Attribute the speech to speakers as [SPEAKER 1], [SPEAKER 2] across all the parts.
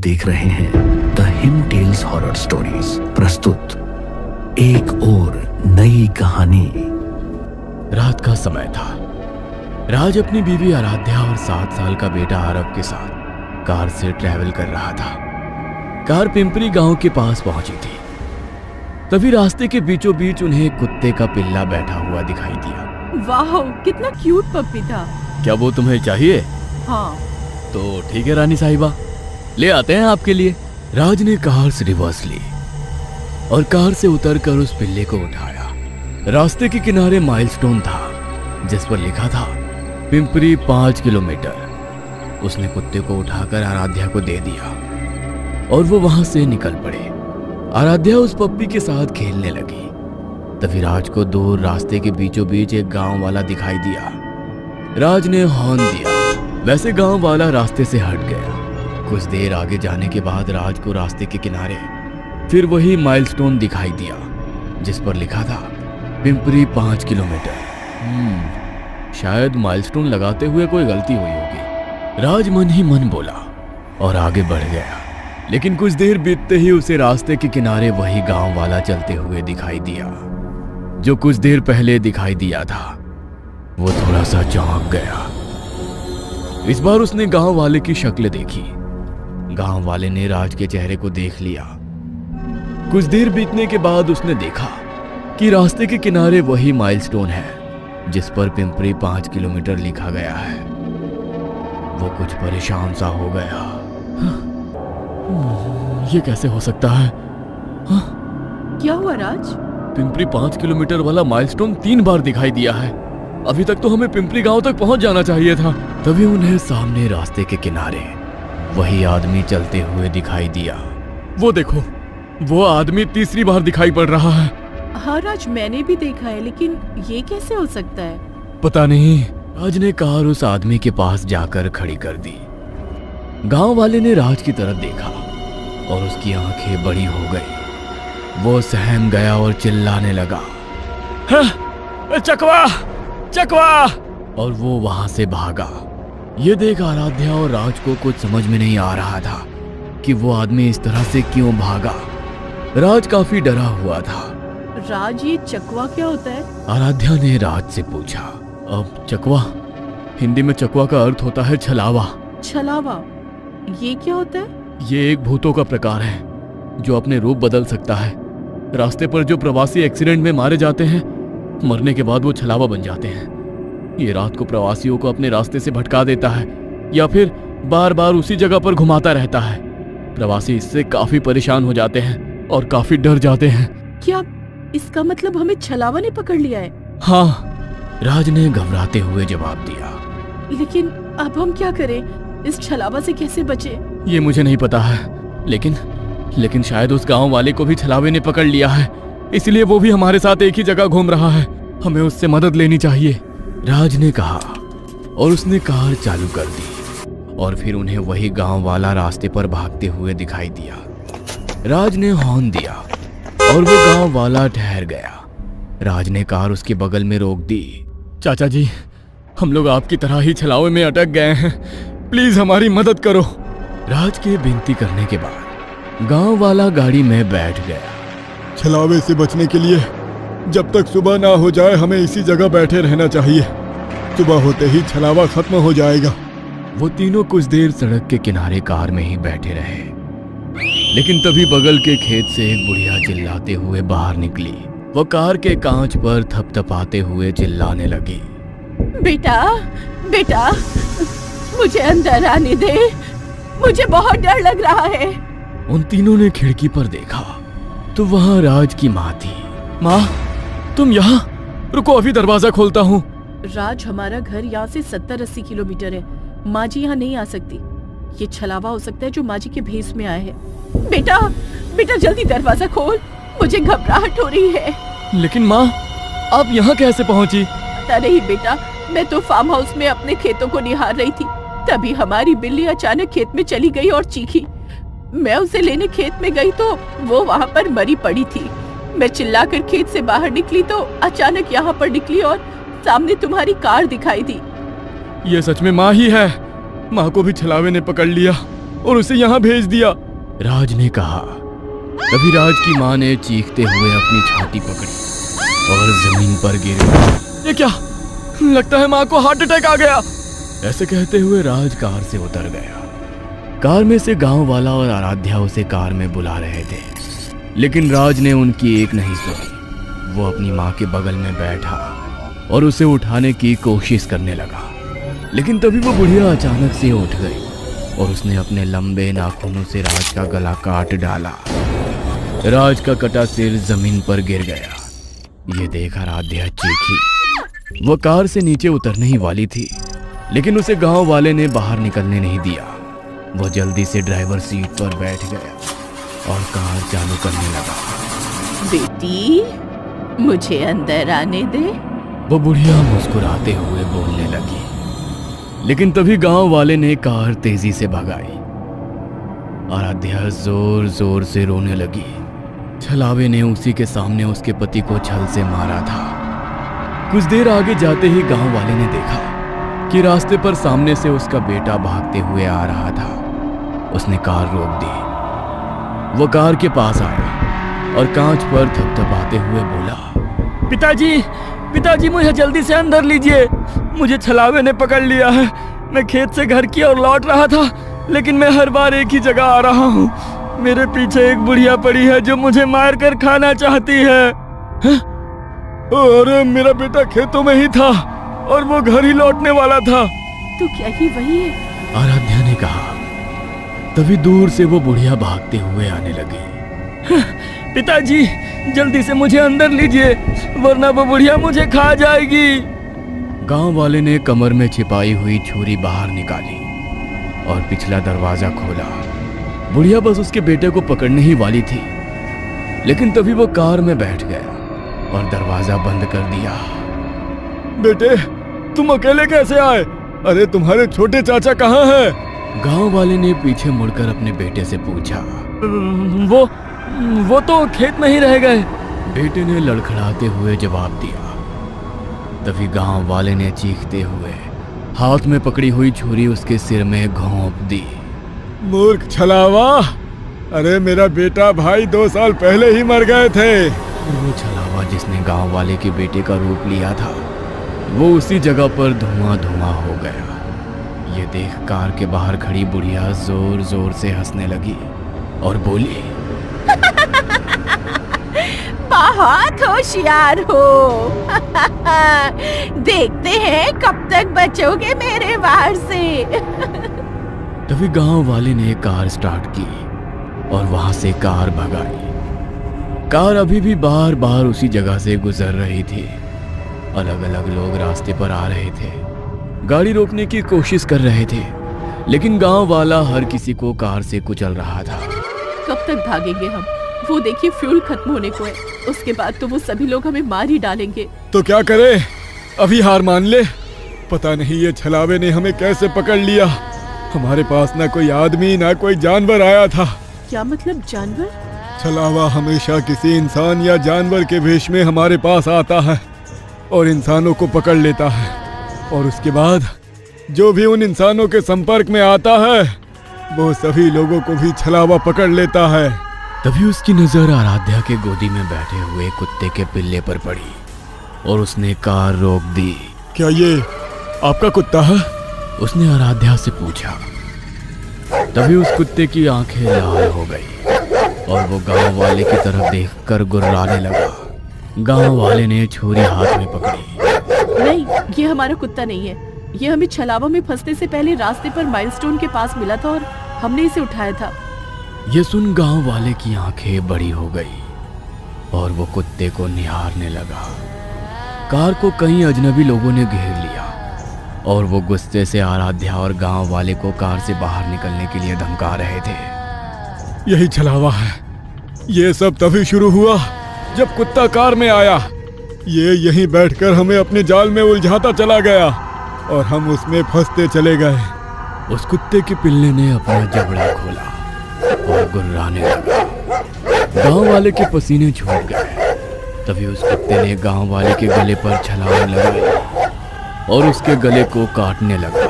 [SPEAKER 1] देख रहे हैं The Him Tales horror stories प्रस्तुत एक और नई कहानी।
[SPEAKER 2] रात का समय था। राज अपनी बीवी आराध्या और 7 साल का बेटा आरव के साथ कार से ट्रैवल कर रहा था। कार पिंपरी गांव के पास पहुंची थी। तभी रास्ते के बीचों बीच उन्हें एक कुत्ते का पिल्ला बैठा हुआ दिखाई दिया।
[SPEAKER 3] वाह, कितना क्यूट पप्पी था।
[SPEAKER 2] क्या वो तुम्हें चाहिए?
[SPEAKER 3] हाँ।
[SPEAKER 2] तो ठीक है रानी साहिबा, ले आते हैं आपके लिए। राज ने कार से रिवर्स ली और कार से उतरकर उस पिल्ले को उठाया। रास्ते के किनारे माइलस्टोन था जिस पर लिखा था पिंपरी 5 किलोमीटर। उसने कुत्ते को उठाकर आराध्या को दे दिया और वो वहां से निकल पड़े। आराध्या उस पप्पी के साथ खेलने लगी। तभी राज को दूर रास्ते के बीचों बीच एक गांव वाला दिखाई दिया। राज ने हॉर्न दिया। वैसे गांव वाला रास्ते से हट गया। कुछ देर आगे जाने के बाद राज को रास्ते के किनारे फिर वही माइलस्टोन दिखाई दिया जिस पर लिखा था पिंपरी 5 किलोमीटर। शायद माइलस्टोन लगाते हुए कोई गलती हुई होगी, राज मन ही मन बोला और आगे बढ़ गया। लेकिन कुछ देर बीतते ही उसे रास्ते के किनारे वही गांव वाला चलते हुए दिखाई दिया जो कुछ देर पहले दिखाई दिया था। वो थोड़ा सा चौंक गया। इस बार उसने गांव वाले की शक्ल देखी। गांव वाले ने राज के चेहरे को देख लिया। कुछ देर बीतने के बाद उसने देखा कि रास्ते के किनारे वही माइलस्टोन है जिस पर पिंपरी 5 किलोमीटर लिखा गया है। वो कुछ परेशान सा हो गया। ये कैसे हो सकता है?
[SPEAKER 3] क्या हुआ राज?
[SPEAKER 2] पिंपरी 5 किलोमीटर वाला माइलस्टोन 3 बार दिखाई दिया है। अभी तक तो हमें पिंपरी गांव तक पहुंच जाना चाहिए था। तभी उन्हें सामने रास्ते के किनारे वही आदमी चलते हुए दिखाई दिया। वो देखो, वो आदमी तीसरी बार दिखाई पड़ रहा है।
[SPEAKER 3] हाँ राज, मैंने भी देखा है, लेकिन ये कैसे हो सकता है?
[SPEAKER 2] पता नहीं। राज ने कार उस आदमी के पास जाकर खड़ी कर दी। गांव वाले ने राज की तरफ देखा और उसकी आंखें बड़ी हो गई। वो सहम गया और चिल्लाने लगा, चकवा चकवा! और वो वहां से भागा। ये देख आराध्या और राज को कुछ समझ में नहीं आ रहा था कि वो आदमी इस तरह से क्यों भागा। राज काफी डरा हुआ था।
[SPEAKER 3] राज, ये चकवा क्या होता है?
[SPEAKER 2] आराध्या ने राज से पूछा। अब चकवा, हिंदी में चकवा का अर्थ होता है छलावा।
[SPEAKER 3] छलावा? ये क्या होता है?
[SPEAKER 2] ये एक भूतों का प्रकार है जो अपने रूप बदल सकता है। रास्ते पर जो प्रवासी एक्सीडेंट में मारे जाते हैं, मरने के बाद वो छलावा बन जाते हैं। ये रात को प्रवासियों को अपने रास्ते से भटका देता है या फिर बार बार उसी जगह पर घुमाता रहता है। प्रवासी इससे काफी परेशान हो जाते हैं और काफी डर जाते हैं।
[SPEAKER 3] क्या इसका मतलब हमें छलावा ने पकड़ लिया है?
[SPEAKER 2] हाँ, राज ने घबराते हुए जवाब दिया।
[SPEAKER 3] लेकिन अब हम क्या करें? इस छलावा से कैसे बचे?
[SPEAKER 2] ये मुझे नहीं पता है, लेकिन शायद उस गांव वाले को भी छलावे ने पकड़ लिया है, इसलिए वो भी हमारे साथ एक ही जगह घूम रहा है। हमें उससे मदद लेनी चाहिए, राज ने कहा और उसने कार चालू कर दी और फिर उन्हें वही गांव वाला रास्ते पर भागते हुए दिखाई दिया। राज ने हॉर्न दिया और वो गांव वाला ठहर गया। राज ने कार उसके बगल में रोक दी। चाचा जी, हम लोग आपकी तरह ही छलावे में अटक गए हैं, प्लीज हमारी मदद करो। राज के विनती करने के बाद गांव वाला गाड़ी में बैठ गया।
[SPEAKER 4] छलावे से बचने के लिए जब तक सुबह ना हो जाए हमें इसी जगह बैठे रहना चाहिए। सुबह होते ही छलावा खत्म हो जाएगा।
[SPEAKER 2] वो तीनों कुछ देर सड़क के किनारे कार में ही बैठे रहे। लेकिन तभी बगल के खेत से एक बुढ़िया चिल्लाते हुए बाहर निकली। वो कार के कांच पर थपथपाते हुए चिल्लाने लगी,
[SPEAKER 3] बेटा बेटा, मुझे अंदर आने दे, मुझे बहुत डर लग रहा है।
[SPEAKER 2] उन तीनों ने खिड़की पर देखा तो वहां राज की माँ थी। माँ, तुम यहाँ? रुको, अभी दरवाजा खोलता हूँ।
[SPEAKER 3] राज, हमारा घर यहाँ से 70-80 किलोमीटर है। माँ जी यहाँ नहीं आ सकती। ये छलावा हो सकता है जो माँ जी के भेस में आए हैं। बेटा बेटा, जल्दी दरवाजा खोल, मुझे घबराहट हो रही है।
[SPEAKER 2] लेकिन माँ, आप यहाँ कैसे पहुँची?
[SPEAKER 3] पता नहीं बेटा, मैं तो फार्म हाउस में अपने खेतों को निहार रही थी। तभी हमारी बिल्ली अचानक खेत में चली गई और चीखी। मैं उसे लेने खेत में गई तो वो वहाँ पर मरी पड़ी थी। मैं चिल्लाकर खेत से बाहर निकली तो अचानक यहाँ पर निकली और सामने तुम्हारी कार दिखाई दी।
[SPEAKER 2] ये सच में माँ ही है। माँ को भी छलावे ने पकड़ लिया।
[SPEAKER 4] और उसे यहाँ भेज दिया।
[SPEAKER 2] राज ने कहा। तभी राज की माँ ने चीखते हुए अपनी छाती पकड़ी और जमीन पर गिर गई।
[SPEAKER 4] ये क्या? लगता है माँ को हार्ट अटैक आ गया।
[SPEAKER 2] ऐसे कहते हुए राज कार से उतर गया। कार में से गांव वाला और आराध्या उसे कार में बुला रहे थे, लेकिन राज ने उनकी एक नहीं सुनी। वो अपनी माँ के बगल में बैठा और उसे उठाने की कोशिश करने लगा, लेकिन तभी वो बुढ़िया अचानक से उठ गई और उसने अपने लंबे नाखूनों से राज का गला काट डाला। राज का कटा सिर जमीन पर गिर गया। ये देख आराध्या चीखी। वो कार से नीचे उतरने ही वाली थी, लेकिन उसे गांव वाले ने बाहर निकलने नहीं दिया। वो जल्दी से ड्राइवर सीट पर बैठ गया और कार चालू करने लगा।
[SPEAKER 3] बेटी, मुझे अंदर आने दे।
[SPEAKER 2] वो बुढ़िया मुस्कुराते हुए बोलने लगी, लेकिन तभी गांव वाले ने कार तेजी से भगाई। आराध्या जोर जोर से रोने लगी। छलावे ने उसी के सामने उसके पति को छल से मारा था। कुछ देर आगे जाते ही गांव वाले ने देखा कि रास्ते पर सामने से उसका बेटा भागते हुए आ रहा था। उसने कार रोक दी। वो कार के पास आया और कांच पर थपथपाते हुए बोला, पिताजी, पिताजी, मुझे जल्दी से अंदर लीजिए। मुझे छलावे ने पकड़ लिया है। मैं खेत से घर की ओर लौट रहा था, लेकिन मैं हर बार एक ही जगह आ रहा हूँ। मेरे पीछे एक बुढ़िया पड़ी है जो मुझे मार कर खाना चाहती है।
[SPEAKER 4] अरे मेरा बेटा खेतों में ही था और वो घर ही लौटने वाला था।
[SPEAKER 3] तो क्या ही वही है?
[SPEAKER 2] आराध्या ने कहा। तभी दूर से वो बुढ़िया भागते हुए आने लगी। पिताजी, जल्दी से मुझे अंदर लीजिए, वरना वो बुढ़िया मुझे खा जाएगी। गांव वाले ने कमर में छिपाई हुई छुरी बाहर निकाली और पिछला दरवाजा खोला। बुढ़िया बस उसके बेटे को पकड़ने ही वाली थी, लेकिन तभी वो कार में बैठ गया और दरवाजा बंद कर दिया।
[SPEAKER 4] बेटे, तुम अकेले कैसे आए? अरे तुम्हारे छोटे चाचा कहाँ हैं?
[SPEAKER 2] गांव वाले ने पीछे मुड़कर अपने बेटे से पूछा। वो तो खेत में ही रह गए। बेटे ने लड़खड़ाते हुए जवाब दिया। तभी गांव वाले ने चीखते हुए हाथ में पकड़ी हुई छुरी उसके सिर में घोंप दी।
[SPEAKER 4] मूर्ख छलावा! अरे मेरा बेटा भाई 2 साल पहले ही मर गए थे।
[SPEAKER 2] वो छलावा जिसने गांव वाले के बेटे का रूप लिया था, वो उसी जगह पर धुआं धुआं हो गया। ये देख कार के बाहर खड़ी बुढ़िया जोर जोर से हंसने लगी और बोली,
[SPEAKER 3] बहुत होशियार हो। देखते हैं कब तक बचोगे मेरे वार से।
[SPEAKER 2] तभी गांव वाले ने कार स्टार्ट की और वहां से कार भगाई। कार अभी भी बार बार उसी जगह से गुजर रही थी। अलग अलग लोग रास्ते पर आ रहे थे, गाड़ी रोकने की कोशिश कर रहे थे, लेकिन गांव वाला हर किसी को कार से कुचल रहा था।
[SPEAKER 3] कब तक भागेंगे हम? वो देखिए फ्यूल खत्म होने को है। उसके बाद तो वो सभी लोग हमें मार ही डालेंगे।
[SPEAKER 4] तो क्या करें? अभी हार मान ले। पता नहीं ये छलावे ने हमें कैसे पकड़ लिया। हमारे पास ना कोई आदमी ना कोई जानवर आया था।
[SPEAKER 3] क्या मतलब जानवर?
[SPEAKER 4] छलावा हमेशा किसी इंसान या जानवर के भेष में हमारे पास आता है और इंसानों को पकड़ लेता है, और उसके बाद जो भी उन इंसानों के संपर्क में आता है वो सभी लोगों को भी छलावा पकड़ लेता है।
[SPEAKER 2] तभी उसकी नजर आराध्या के गोदी में बैठे हुए कुत्ते के पिल्ले पर पड़ी और उसने कार रोक दी।
[SPEAKER 4] क्या ये आपका कुत्ता है?
[SPEAKER 2] उसने आराध्या से पूछा। तभी उस कुत्ते की आंखें लाल हो गई और वो गांव वाले की तरफ देखकर गुर्राने लगा। गांव वाले ने छुरी हाथ में पकड़ी।
[SPEAKER 3] नहीं, ये हमारा कुत्ता नहीं है। ये हमें छलावा में फंसने से पहले रास्ते पर माइलस्टोन के पास मिला था और हमने इसे उठाया था।
[SPEAKER 2] ये सुन गांव वाले की आंखें बड़ी हो गई और वो कुत्ते को निहारने लगा। कार को कई अजनबी लोगों ने घेर लिया और वो गुस्से से आराध्या और गांव वाले को कार से बाहर निकलने के लिए धमका रहे थे।
[SPEAKER 4] यही छलावा है। ये सब तभी शुरू हुआ जब कुत्ता कार में आया। ये यहीं बैठकर हमें अपने जाल में उलझाता चला गया और हम उसमें फंसते चले गए।
[SPEAKER 2] उस कुत्ते के पिल्ले ने अपना जबड़ा खोला और गुर्राने लगा। गांव वाले के पसीने छूट गए। तभी उस कुत्ते ने गांव वाले के गले पर छलांग लगाई और उसके गले को काटने लगा।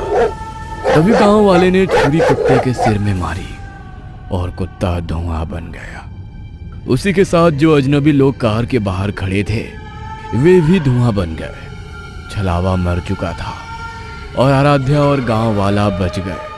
[SPEAKER 2] तभी गांव वाले ने छुरी कुत्ते के सिर में मारी और कुत्ता धुआं बन गया। उसी के साथ जो अजनबी लोग कार के बाहर खड़े थे वे भी धुआं बन गए। छलावा मर चुका था और आराध्या और गांव वाला बच गए।